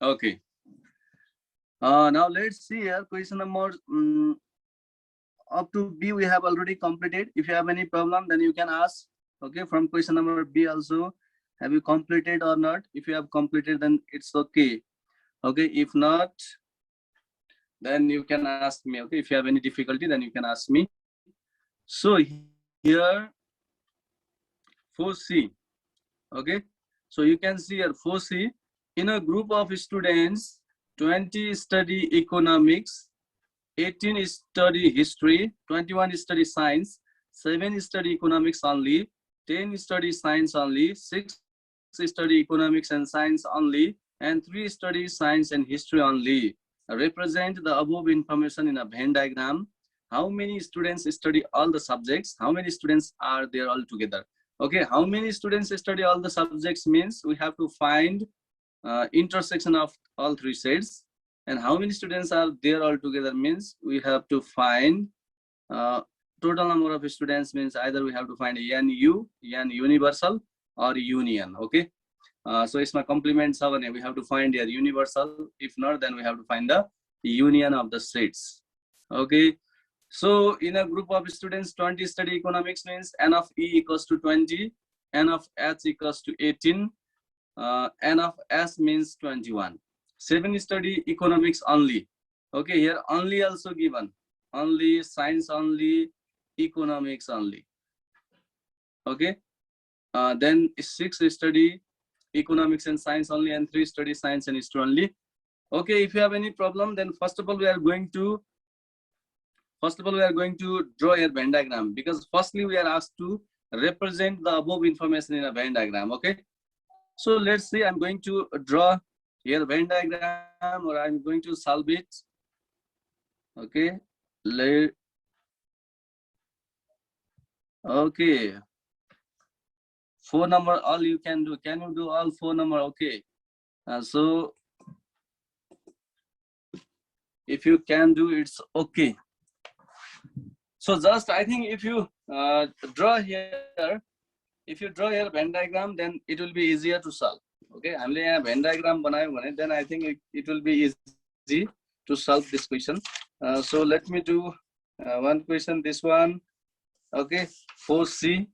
Okay. Now let's see here. Question number up to B we have already completed. If you have any problem, then you can ask. Okay, from question number B also, have you completed or not? If you have completed, then it's okay. Okay, if not, then you can ask me. Okay, if you have any difficulty, then you can ask me. So here 4C. Okay, so you can see here 4C. In a group of students, 20 study economics, 18 study history, 21 study science, 7 study economics only, 10 study science only, 6 study economics and science only, and 3 study science and history only. Represent the above information in a Venn diagram. How many students study all the subjects? How many students are there all together? Okay, how many students study all the subjects means we have to find intersection of all three sets. And how many students are there altogether means we have to find total number of students means either we have to find NU, N universal or union. Okay. So it's my complement 7. We have to find a universal. If not, then we have to find the union of the sets. Okay. So in a group of students, 20 study economics means N of E equals to 20, N of H equals to 18, N of S means 21. 7 study economics only. Okay, here only also given. Only, science only, economics only. Okay. Then 6 study economics and science only, and 3 study science and history only. Okay, if you have any problem, then first of all we are going to draw a Venn diagram, because firstly we are asked to represent the above information in a Venn diagram. Okay, so let's see, I'm going to draw here Venn diagram, or I'm going to solve it. Okay, okay, 4 number all you can do. Can you do all 4 number? Okay, so if you can do, it's okay. So just I think if you draw here, if you draw here Venn diagram, then it will be easier to solve. Okay, हामीले यहाँ Venn diagram बनायो भने then I think it will be easy to solve this question. So let me do one question, this one. Okay, 4C.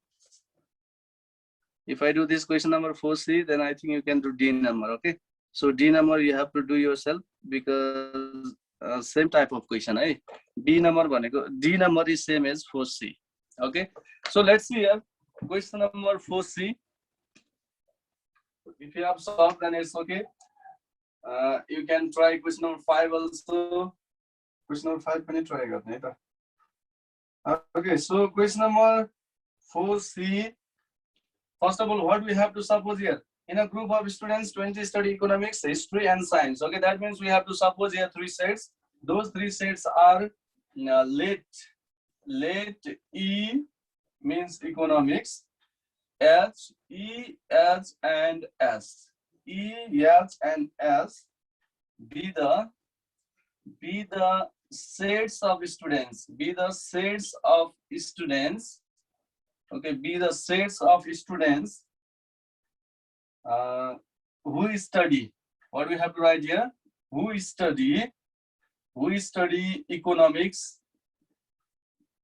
If I do this question number 4C, then I think you can do D number. Okay, so D number you have to do yourself, because same type of question, eh? B number भनेको D number is same as 4C. Okay, so let's see here question number 4C. If you have solved, then it's okay. You can try question number 5 also. Question number 5 पनि try गर्ने त. Okay, so question number 4C. First of all, what we have to suppose here? In a group of students, 20 study economics, history, and science. Okay, that means we have to suppose here 3 sets. Those 3 sets are let E means economics, H, E, H, and S. E, H, and S be the sets of students. Be the sets of students. Okay, be the sets of students who study. What we have to write here? Who study economics.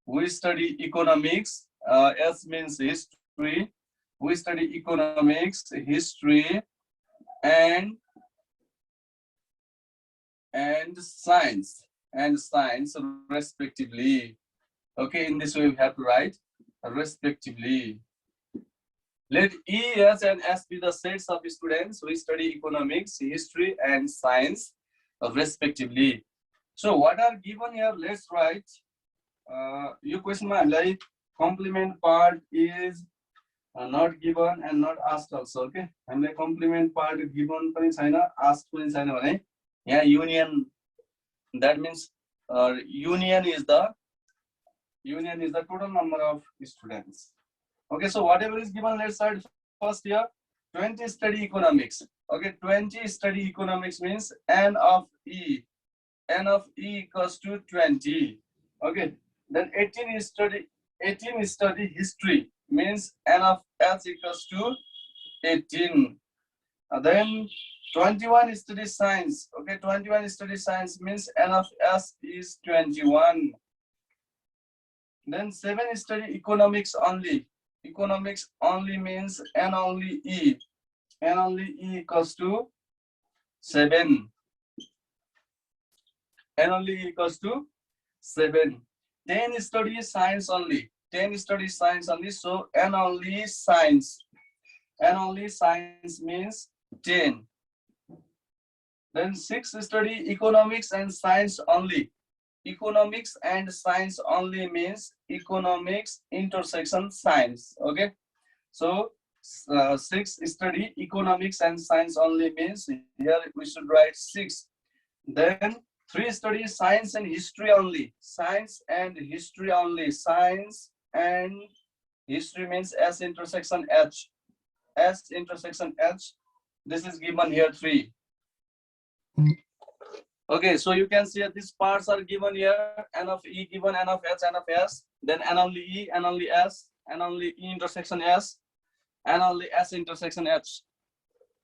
We study economics. S means history. We study economics, history, and science respectively. Okay, in this way we have to write respectively. Let E, S, and S be the sets of students who study economics, history, and science respectively. So what are given here? Let's write. Your question like complement part is not given and not asked also. Okay, and the complement part given pani chaina, asked pani chaina bhane यहाँ union. That means union is the total number of students. Okay, so whatever is given, let's start first here. 20 study economics. Okay, 20 study economics means N of E equals to 20. Okay, then 18 study history means N of S equals to 18. Then 21 study science. Okay, 21 study science means N of S is 21. Then 7 study economics only. Economics only means N only E. N only E equals to 7. N only E equals to 7. 10 study science only. 10 study science only. So N only science. N only science means 10. Then 6 study economics and science only. Economics and science only means economics intersection science. Okay. So 6 study economics and science only means here we should write 6. Then 3 study science and history only. Science and history only. Science and history means S intersection H. S intersection H. This is given here 3. Okay, so you can see that these parts are given here. N of E given, N of H, N of S. Then N only E, N only S, N only E intersection S, N only S intersection H.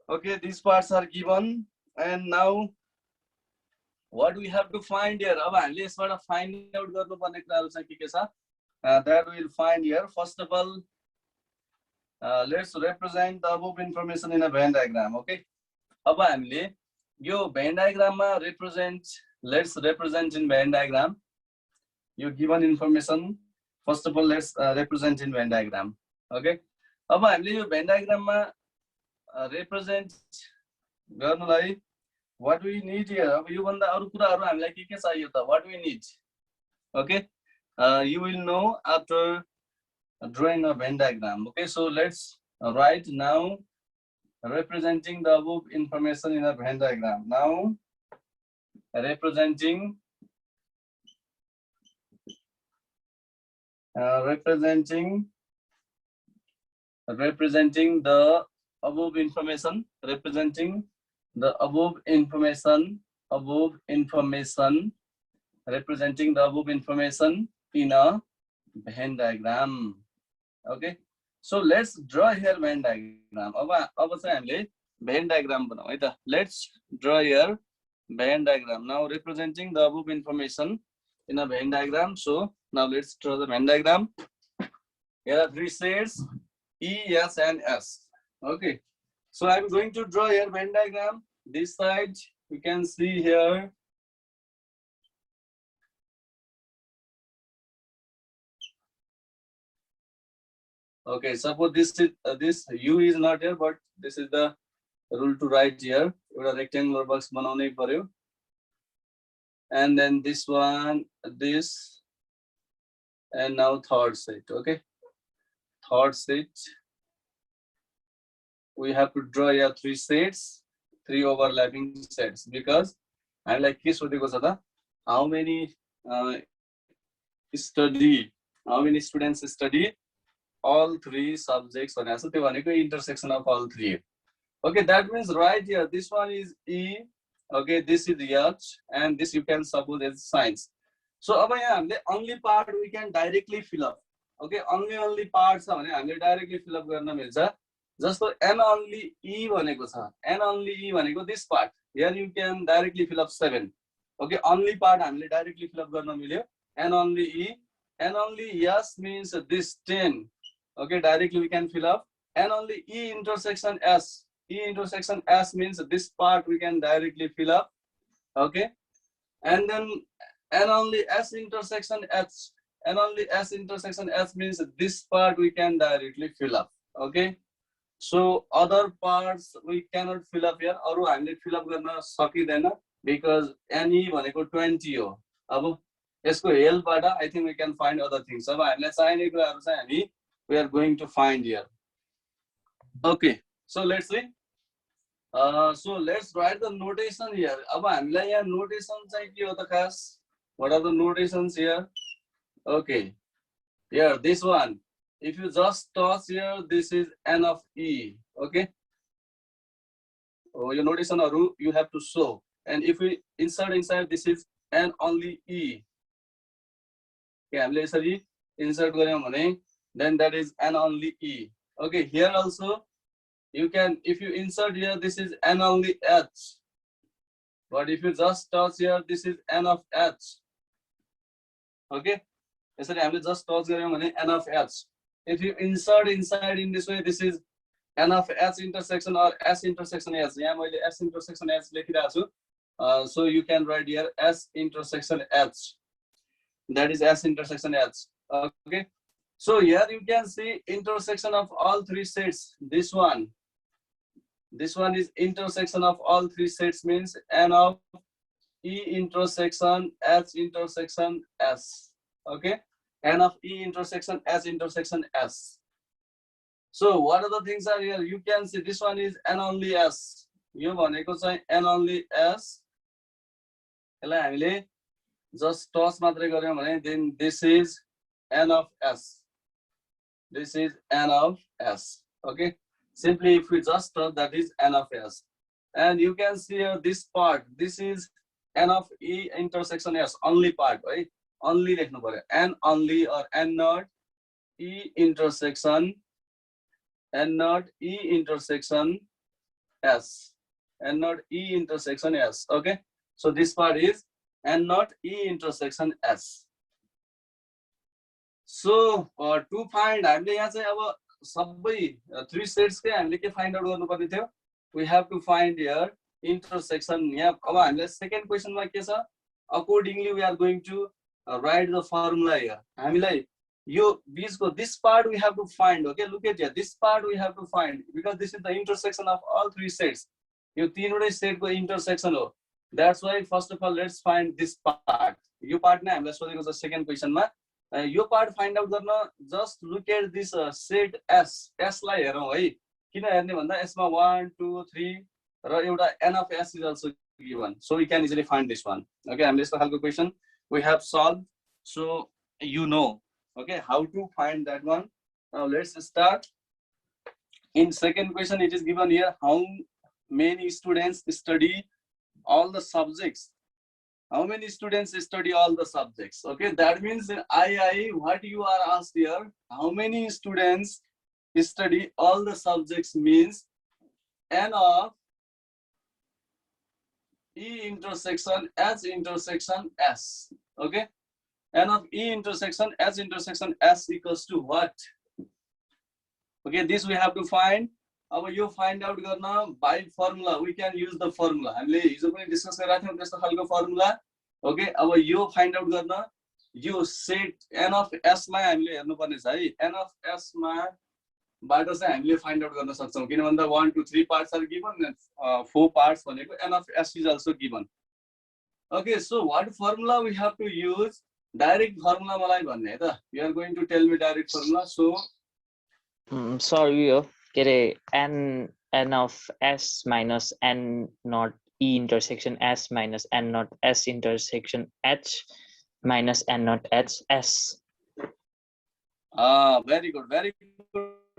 Okay, these parts are given. And now what we have to find here? Let's find out that we'll find here. First of all, let's represent the above information in a Venn diagram. Okay. Yo Venn diagram let's represent in Venn diagram. You given information. First of all, let's represent in Venn diagram. Okay. Venn diagram represent what we need here. What we need. Okay. You will know after drawing a Venn diagram. Okay. So let's write now. Representing the above information in a Venn diagram. Now, representing the above information. Representing the above information. Representing the above information in a Venn diagram. Okay. So let's draw here Venn diagram. Venn diagram. Let's draw here Venn diagram. Now representing the above information in a Venn diagram. So now let's draw the Venn diagram. Here are 3 sets, E, S, and S. Okay. So I'm going to draw here Venn diagram. This side you can see here. Okay, suppose this U is not here, but this is the rule to write here. A rectangular box banane paryo. And then this one, this, and now third set. Okay, third set. We have to draw here 3 sets, 3 overlapping sets, because I'm like this. How many students study all 3 subjects on intersection of all 3. Okay, that means right here, this one is E, okay, this is H, and this you can suppose as science. So the only part we can directly fill up. Okay, only parts directly fill up. Just for N only E N only E this part. Here you can directly fill up 7. Okay, only part directly fill up N only E. N only S means this 10. Okay, directly we can fill up. And only E intersection S. E intersection S means this part we can directly fill up. Okay. And then N only S intersection H. N only S intersection S means this part we can directly fill up. Okay. So other parts we cannot fill up here. Or I need fill up because NE 20. I think we can find other things. So let's say we are going to find here. Okay, so let's see. So let's write the notation here. Notations what are the notations here? Okay, here this one. If you just toss here, this is N of E. Okay. Oh, your notation you have to show. And if we insert this is N only E. Okay, insert then that is N only E. Okay, here also You can, if you insert here, this is n only h. But if you just touch here, this is n of h. Okay? Yesterday I just touch here n of h. If you insert inside in this way, this is n of h intersection or s intersection h. Yeah, s intersection h. So you can write here s intersection h. That is s intersection h. Okay. So here you can see intersection of all three sets. This one is intersection of all three sets, means n of e intersection h intersection s. Okay, n of e intersection h intersection s. So what are the things are here? You can see this one is n only s. You भनेको चाहिँ n only s. यसलाई हामीले just toss मात्रै गर्यौं भने, then this is n of s. This is n of s. Okay. Simply, if we just toss, that is n of s. And you can see here this part. This is n of e intersection s. Only part, right? Only लेख्नु पर्यो. N only or n not e intersection. N not e intersection s. N not e intersection s. Okay. So this part is n not e intersection s. So to find, हामीले यहाँ चाहिँ अब सबै three sets के हामीले के find out गर्नुपर्ने थियो? We have to find here intersection. यहाँ अब हामीले second question मा के छ? Accordingly, we are going to write the formula here. हामीलाई यो बीचको this part we have to find. Okay, look at here. This part we have to find because this is the intersection of all three sets. Yo तीनवटै set को intersection हो. That's why first of all let's find this part. Yo part नै हामीलाई सोधेको छ second question मा. यो part find out गर्न just look at this set s. S लाई हेरौं है. किन हेर्ने भन्दा यसमा 1 2 3 र एउटा n of s is also given, so we can easily find this one. Okay, हामीले यस्तो खालको question we have solved, so you know, okay, how to find that one. Now let's start. In second question it is given here, how many students study all the subjects. How many students study all the subjects? Okay, that means in II, what you are asked here, how many students study all the subjects means n of e intersection h intersection s. Okay, n of e intersection h intersection s equals to what? Okay, this we have to find. अब यो find out गर्न by formula, we can use the formula. हामीले हिजो पनि discuss गरिरहेको थियौं त्यस्तो खालको formula. Okay, अब यो find out गर्न यो set n of s मा हामीले हेर्नु पर्ने छ है. n of s मा बाट चाहिँ हामीले find out गर्न सक्छौं किन भन्दा 1 2 3 parts are given and 4 parts भनेको n of s is also given. Okay, so what formula we have to use? Direct formula मलाई भन्ने है त. You are going to tell me direct formula. So sorry, n of s minus n not e intersection s minus n not s intersection h minus n not h s. Very good,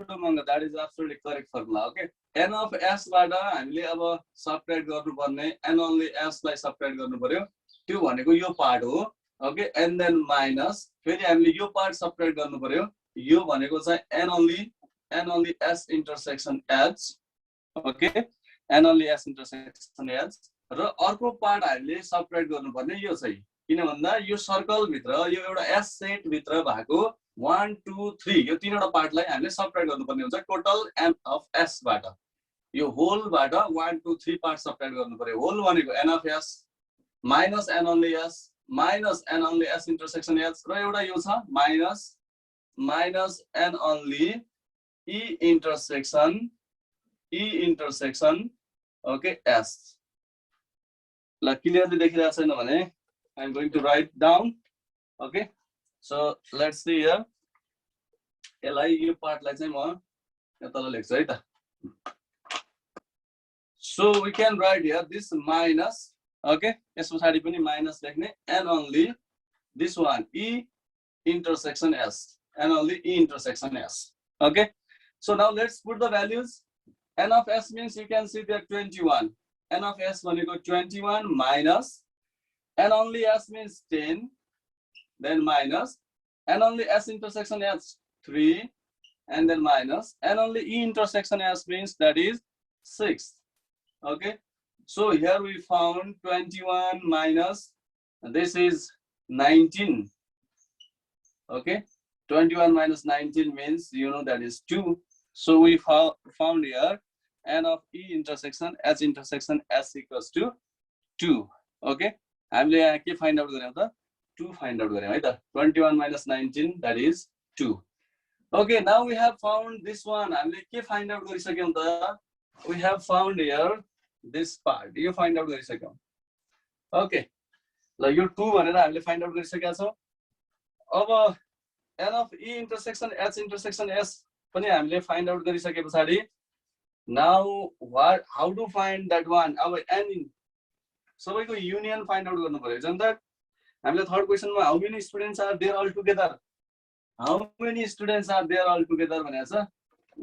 Manga. That is absolutely correct formula. Okay, n of s बाट हामीले अब subtract गर्नुपर्ने n only s लाई subtract गर्नु पर्यो. त्यो भनेको यो part हो. Okay, and then minus फेरि हामीले यो part subtract गर्नु पर्यो. यो भनेको चाहिँ n only s intersection h. Okay, n only s intersection h. र अर्को part हामीले subtract गर्नुपर्ने यो चाहिँ किन भन्दा यो सर्कल भित्र यो एउटा s सेट भित्र भएको 1 2 3 यो तीनवटा पार्टलाई हामीले सबट्र्याक्ट गर्नुपर्ने हुन्छ टोटल n of s बाट. यो होल बाट 1 2 3 पार्ट सबट्र्याक्ट गर्नु पर्यो. होल भनेको n of s minus n only s minus n only s intersection h र एउटा यो छ minus n only e intersection okay s. ल क्लियरली देखिरहेको छैन भने I am going to write down. Okay, so let's see here. यो पार्टलाई चाहिँ म यहाँ तल लेख्छु है त. So we can write here this minus. Okay, yes पछाडी पनि minus लेख्ने n only this one e intersection s. N only e intersection s. Okay, so now let's put the values. N of s means you can see there 21. N of s भनेको 21 minus n only s means 10, then minus n only s intersection h 3, and then minus, and only E intersection S means that is 6. Okay, so here we found 21 minus, this is 19. Okay, 21 minus 19 means, you know, that is 2. So we found here N of E intersection H intersection S equals to 2. Okay, हामीले यहाँ के find out गर्यौं त 2 find out गर्यौं है त 21 minus 19 that is 2. Okay, now we have found this one. हामीले के फाइन्ड आउट गरिसक्यौं त we have found here this part. यो फाइन्ड आउट गरिसक्यौं. Okay, ल यो 2 भनेर हामीले फाइन्ड आउट गरिसकेका छौं. अब N of E intersection H intersection S पनि हामीले फाइन्ड आउट गरिसके पछाडी now what, how to find that one? अब N सबैको युनियन फाइन्ड आउट गर्नु पर्यो जन त हामीले third क्वेशनमा how many students are there all together, how many students are there all together भनेको छ.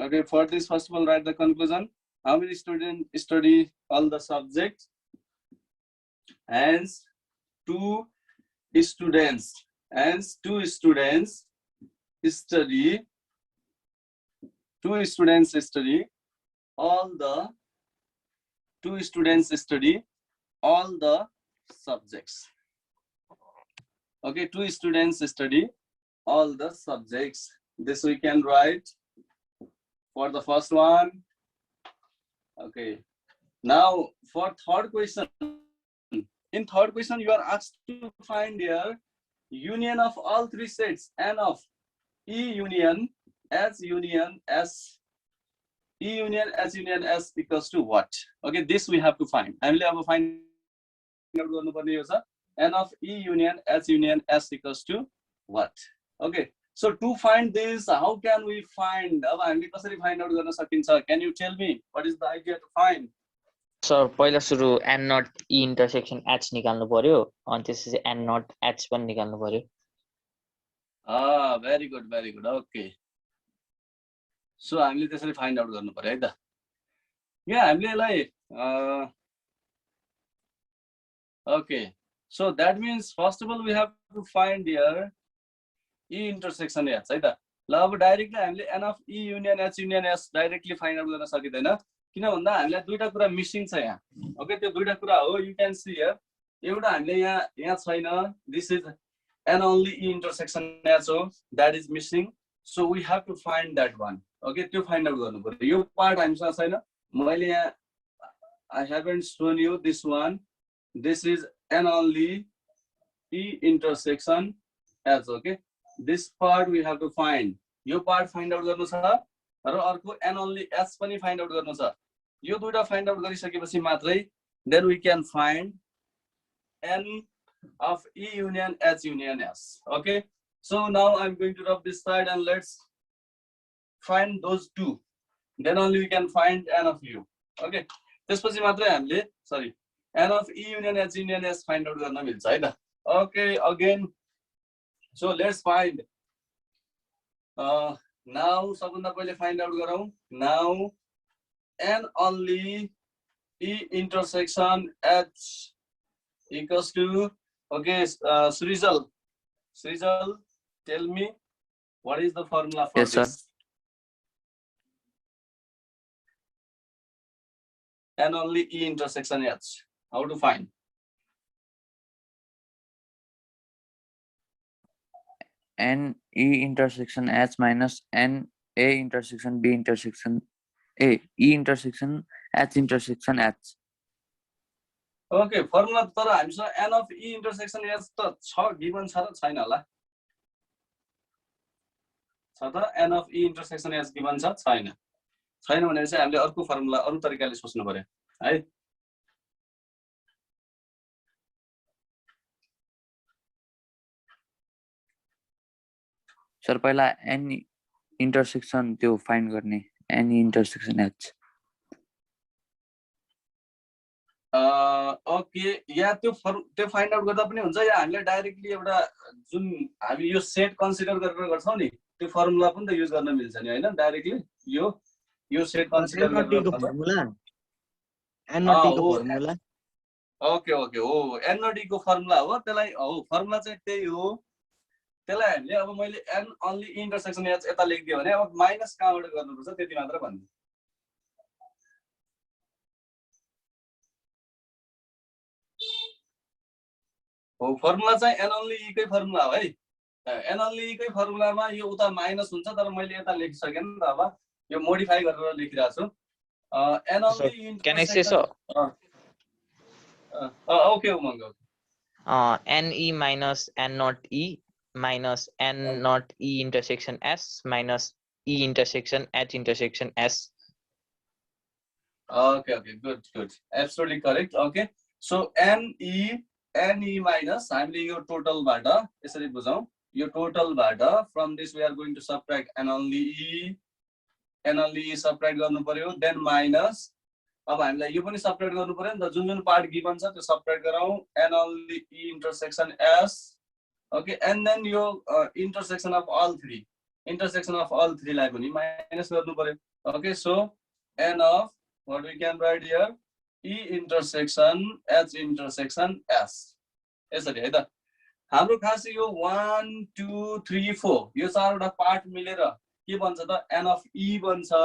Okay, for this first of all write the conclusion. How many students study all the subjects? Hence 2 students. Hence 2 students study. 2 students study all the 2 students study all the subjects. Okay, 2 students study all the subjects. This we can write for the first one. Okay, now for third question. In third question, you are asked to find here union of all 3 sets, N of E union S union S, E union S union S equals to what? Okay, this we have to find. हामीले अब find out गर्नुपर्ने हो छ N of E union S union S equals to what? Okay, so to find this, how can we find? अब हामीले कसरी find out गर्न सकिन्छ? Can you tell me what is the idea to find? Sir पहिला सुरु N not E intersection H निकाल्नु पर्यो अनि त्यसपछि N not H पनि निकाल्नु पर्यो. Very good, very good. Okay, so हामीले त्यसरी find out गर्नु पर्यो है त. यहाँ हामीले यसलाई okay, so that means first of all we have to find here E intersection H है त. ल अब डाइरेक्टली हामीले N of E union H union S directly find out गर्न सकिदैन किन भन्दा हामीलाई दुईटा कुरा मिसिङ छ यहाँ. ओके, त्यो दुईटा कुरा हो. यु क्यान सी हियर एउटा हामीले यहाँ छैन. This is N only E intersection H हो, that is missing. So we have to find that one. Okay, त्यो फाइन्ड आउट गर्नु पर्यो. यो पार्ट हामीसँग छैन. मैले यहाँ I haven't shown you this one. This is N only E intersection H. Okay, this part we have to find. Yo part find out गर्नु छ र अर्को N only S पनि फाइन्ड आउट गर्नु छ. यो दुईटा फाइन्ड आउट गरिसकेपछि मात्रै then we can find N of E union H union S. Okay, so now I'm going to rub this side and let's find those two. Then only we can find N of U. Okay, त्यसपछि मात्रै हामीले N of E union H union S find out गर्न मिल्छ है त. Okay, again, so let's find. Now सबभन्दा पहिले find out गरौँ. Now N only E intersection H equals to, okay, Srijal, tell me what is the formula for yes, this? Sir. N only E intersection H. How to find? N E intersection H minus N A intersection B intersection A E intersection H intersection H. Okay, formula तर हामीसँग N of E intersection H त छ, given छ र छैन होला. छ त N of E intersection H given छ, छैन. छैन भने चाहिँ हामीले अर्को फर्मुला अरु तरिकाले सोच्नु पर्यो है. सर पहिला N intersection त्यो फाइन्ड गर्ने N intersection H. ओके, या त्यो फाइन्ड आउट गर्दा पनि हुन्छ या हामीले डाइरेक्टली एउटा जुन हामी यो सेट कन्सिडर गरेर गर्छौं नि त्यो फर्मुला पनि त युज गर्न मिल्छ नि हैन. डाइरेक्टली यो सेट कन्सिडर गरेर फर्मुला N not E को फर्मुला. ओके ओके हो, N not E को फर्मुला हो. त्यसलाई हो फर्मुला चाहिँ त्यही हो. त्यसलाई हामीले अब मैले n only e intersection h यता लेखिदियो भने अब माइनस कहाँबाट गर्नुपर्छ त्यति मात्र भन्नु हो फर्मुला चाहिँ n only e कै फर्मुला हो है n only e कै फर्मुलामा यो उता माइनस हुन्छ तर मैले यता लेखिसके नि त अब यो मोडिफाई गरेर लेखिरहेको छु n only e Can I say so? Okay, Umang. NE minus N not E minus N not E intersection S minus E intersection H intersection S. Okay, good. Absolutely correct. Okay. So NE minus, हामीले यो टोटलबाट यसरी बुझौं यो टोटलबाट from this we are going to subtract n only E subtract गर्नु पर्यो then minus अब हामीलाई यो पनि subtract गर्नु पर्यो नि त जुन पार्ट गिभन छ त्यो सबट्र्याक्ट गराउँ n only E intersection S okay and then यो intersection of all three लाई पनि माइनस गर्नु पर्यो okay so n of what we can write here E intersection H intersection S यसरी है त हाम्रो खास यो 1 2 3 4 यो चारवटा पार्ट मिलेर के बन्छ त n of E बन्छ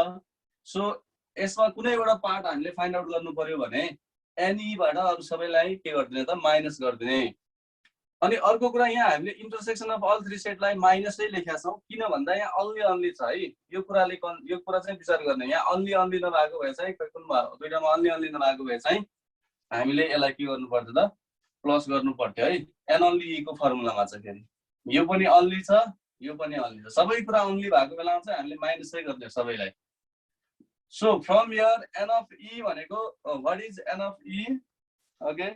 सो यसमा कुनै एउटा पार्ट हामीले फाइन्ड आउट गर्नु पर्यो भने NE बाट अरु सबैलाई के गर्दिने त माइनस गर्दिने अनि अर्को कुरा यहाँ हामीले इन्टरसेक्सन अफ अल थ्री सेटलाई माइनसै लेखेका छौं किन भन्दा यहाँ अन्ली छ है यो कुरा चाहिँ विचार गर्ने यहाँ अन्ली नभएको भए चाहिँ दुईटामा अन्ली नभएको भए चाहिँ हामीले यसलाई के गर्नु पर्थ्यो त प्लस गर्नु पर्थ्यो है n only E को फर्मुलामा चाहिँ फेरि यो पनि अन्ली छ यो पनि अन्ली छ सबै कुरा अन्ली भएको बेलामा चाहिँ हामीले माइनसै गर्ने सबैलाई so from here n of E भनेको what is n of E okay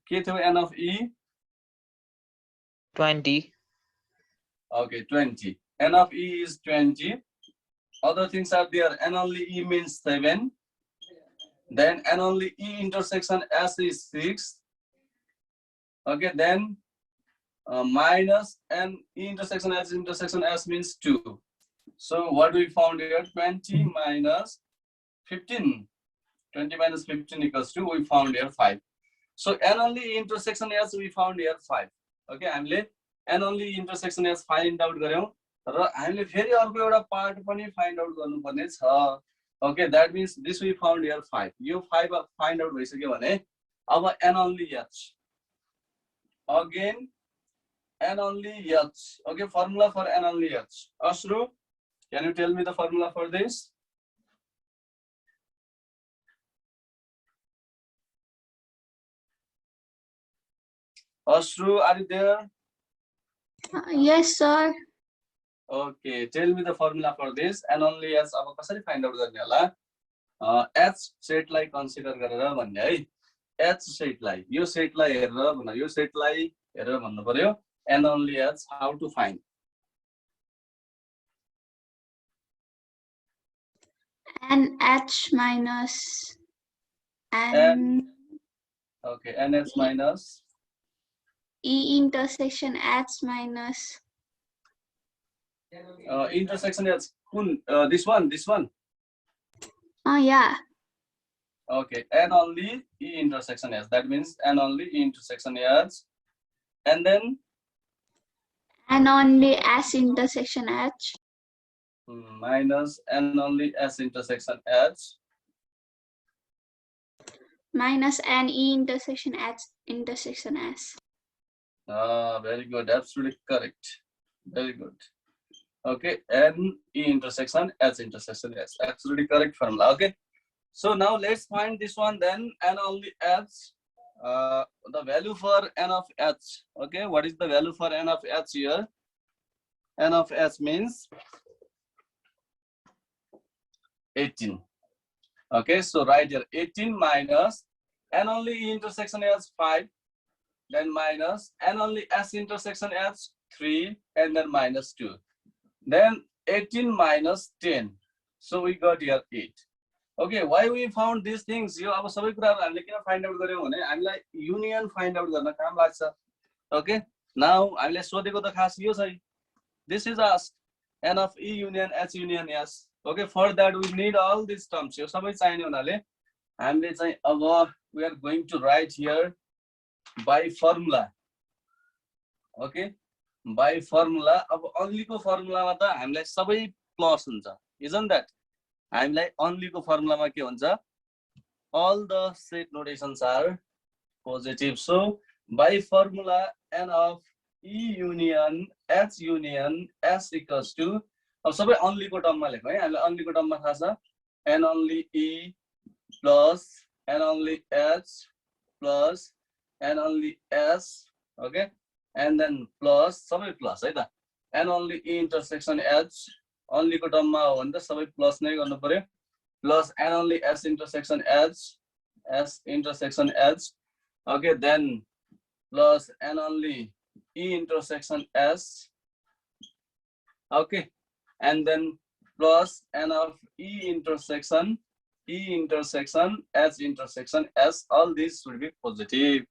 के थियो n of E 20 okay 20 n of E is 20 other things are there n only E means 7 then n only E intersection S is 6 okay then minus n E intersection S means 2 so what we found here 20 minus 15 20 minus 15 equals to we found here 5 so n only intersection S we found here 5 okay हामीले n only intersection S find out गर्यौं र हामीले फेरि अर्को एउटा part पनि find out गर्नुपर्ने छ okay that means this we found here 5 yo 5 find out भइसक्यो भने अब n only H again n only H okay formula for n only H Ashru can you tell me the formula for this Ashru are you there yes sir okay tell me the formula for this and only as अब कसरी find out गर्ने होला h set लाई consider गरेर भन्ने है h set लाई यो सेटलाई हेरेर भन्न यो सेटलाई हेरेर भन्नु पर्यो and only h how to find NH minus N okay nh minus E intersection H minus intersection H this one yeah okay n only E intersection S that means n only E intersection H and then N only S intersection H minus n only S intersection H minus N E intersection H intersection S very good absolutely correct very good okay n E intersection H intersection S absolutely correct formula okay so now let's find this one then n only H the value for n of H okay what is the value for n of H here n of H means 18 okay so right here 18 minus n only E intersection H 5 then minus n only S intersection H 3 and then minus 2 then 18 minus 10 so we got here 8 okay why we found these things यो अब सबै कुराहरु हामीले किन find out गर्यौं भने हामीलाई union find out गर्न काम लाग्छ okay now हामीले सोधेको त खास यो छ this is asked n of E union H union S okay for that we need all these terms यो सबै चाहिने हुनाले हामीले चाहिँ अब we are going to write here by formula okay by formula. अब only को formula मा त हामीलाई सबै plus हुन्छ, isn't that? हामीलाई only को formula मा के हुन्छ? All the set notations are positive. So by formula n of E union H union S equals to, अब सबै only को टर्ममा लेखौँ है, हामीलाई only को टर्ममा थाहा छ n only E plus n only H plus n only S, okay, and then plus सबै plus है त, n only E intersection H only को टर्ममा हो भने त सबै plus नै गर्नु पर्यो, plus n only S intersection H, S intersection H, okay, then plus n only E intersection S, okay, and then plus n of E intersection H intersection S, all these will be positive.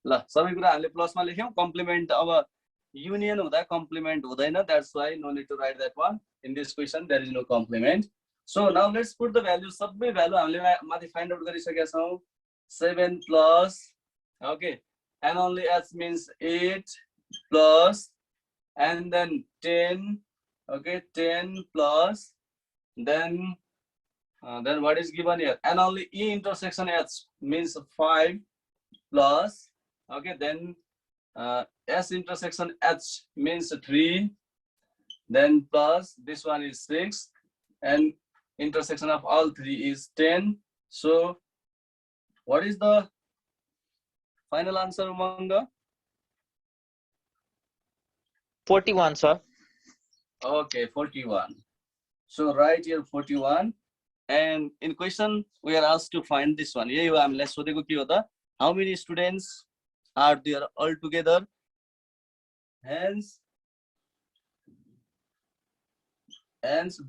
ल सबै कुरा हामीले प्लसमा लेख्यौं, complement अब union हुँदा complement हुँदैन, that's why no need to write that one. In this question there is no complement. So now let's put the value, सबै value हामीले माथि फाइन्ड आउट गरिसकेका छौं. 7 plus, okay, and only S means 8 plus, and then 10, okay, 10 plus, then what is given here? And only E intersection H means 5 plus, okay, then S intersection H means 3, then plus this one is 6, and intersection of all three is 10. So what is the final answer, Umanga? 41, sir. Okay, 41. So write here 41. And in question, we are asked to find this one. How many students are there altogether? Hence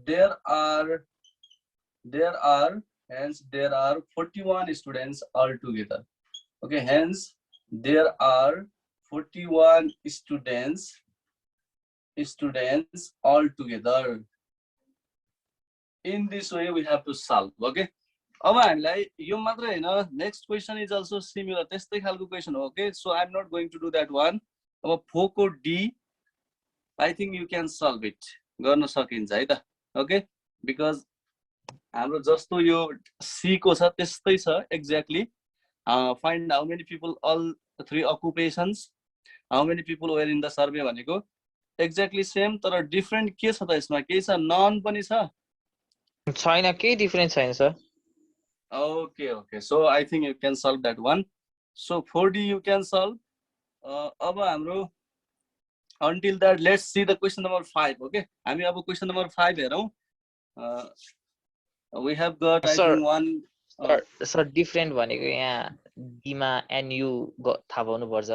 there are 41 students altogether. Okay, hence there are 41 students altogether. In this way we have to solve. Okay, अब हामीलाई यो मात्र हैन, next question is also similar, त्यस्तै खालको question हो. Okay, so I'm not going to do that one. अब 4 को D, I think you can solve it, गर्न सकिन्छ है त. Okay, because हाम्रो जस्तो यो C को छ त्यस्तै छ exactly. Find how many people, all three occupations, how many people were in the survey भनेको exactly same, तर different के छ त यसमा? के छ? None पनि छ? छैन, केही डिफरेन्स छैन sir. Okay, so I think you can solve that one. So 4D you can solve. अब हाम्रो until that let's see the question number 5. Okay, हामी अब question number 5 हेरौं. We have got I think one. Sir different भनेको यहाँ D मा NU थाहा पाउनु पर्छ.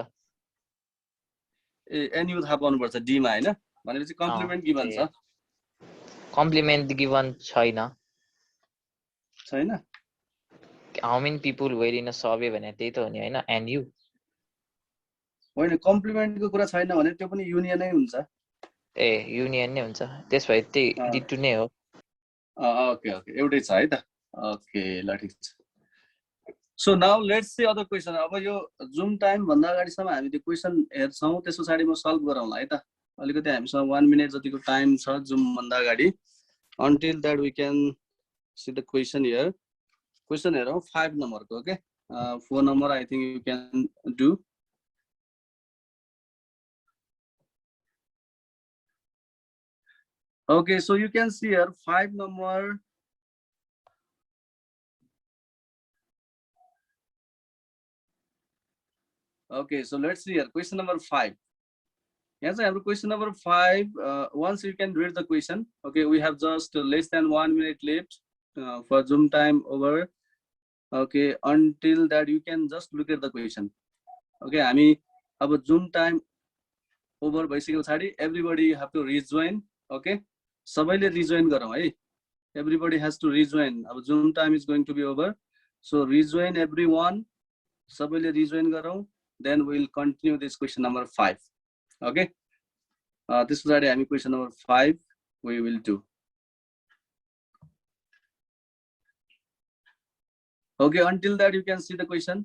NU थाहा पाउनु पर्छ D मा हैन, भनेपछि कम्प्लिमेन्ट गिभन छ. कम्प्लिमेन्ट गिभन छैन. How many people were in a survey भने त्यही त हो नि हैन, NU होइन, कम्प्लिमेन्ट को कुरा छैन भने त्यो पनि युनियन नै हुन्छ. ए युनियन नै हुन्छ, त्यसभए त्यही D2 नै हो. Okay, एउटै छ है त. Okay, ल ठीक छ. So now let's see other question. अब यो जुम टाइम भन्दा अगाडिसम्म हामी त्यो क्वेशन हेर्छौं, त्यसपछि म सल्भ गरौँला है त. अलिकति हामीसँग 1 minute जतिको टाइम छ जुम भन्दा अगाडि. Until that we can see the question here. Question हेरौं 5 नम्बरको. Okay, 4 number I think you can do. Okay, so you can see here 5 number. Okay, so let's see here question number 5. Yes, I have question number 5. Once you can read the question. Okay, we have just less than 1 minute left for Zoom time over. Okay, until that you can just look at the question. Okay, हामी अब Zoom time over भइसकेको पछाडी everybody have to rejoin. Okay, सबैले rejoin गरौँ है. Everybody has to rejoin. अब Zoom time is going to be over. So rejoin everyone. सबैले rejoin गरौँ. Then we'll continue this question number 5. Okay, this is already question number 5 we will do. Okay, until that you can see the question.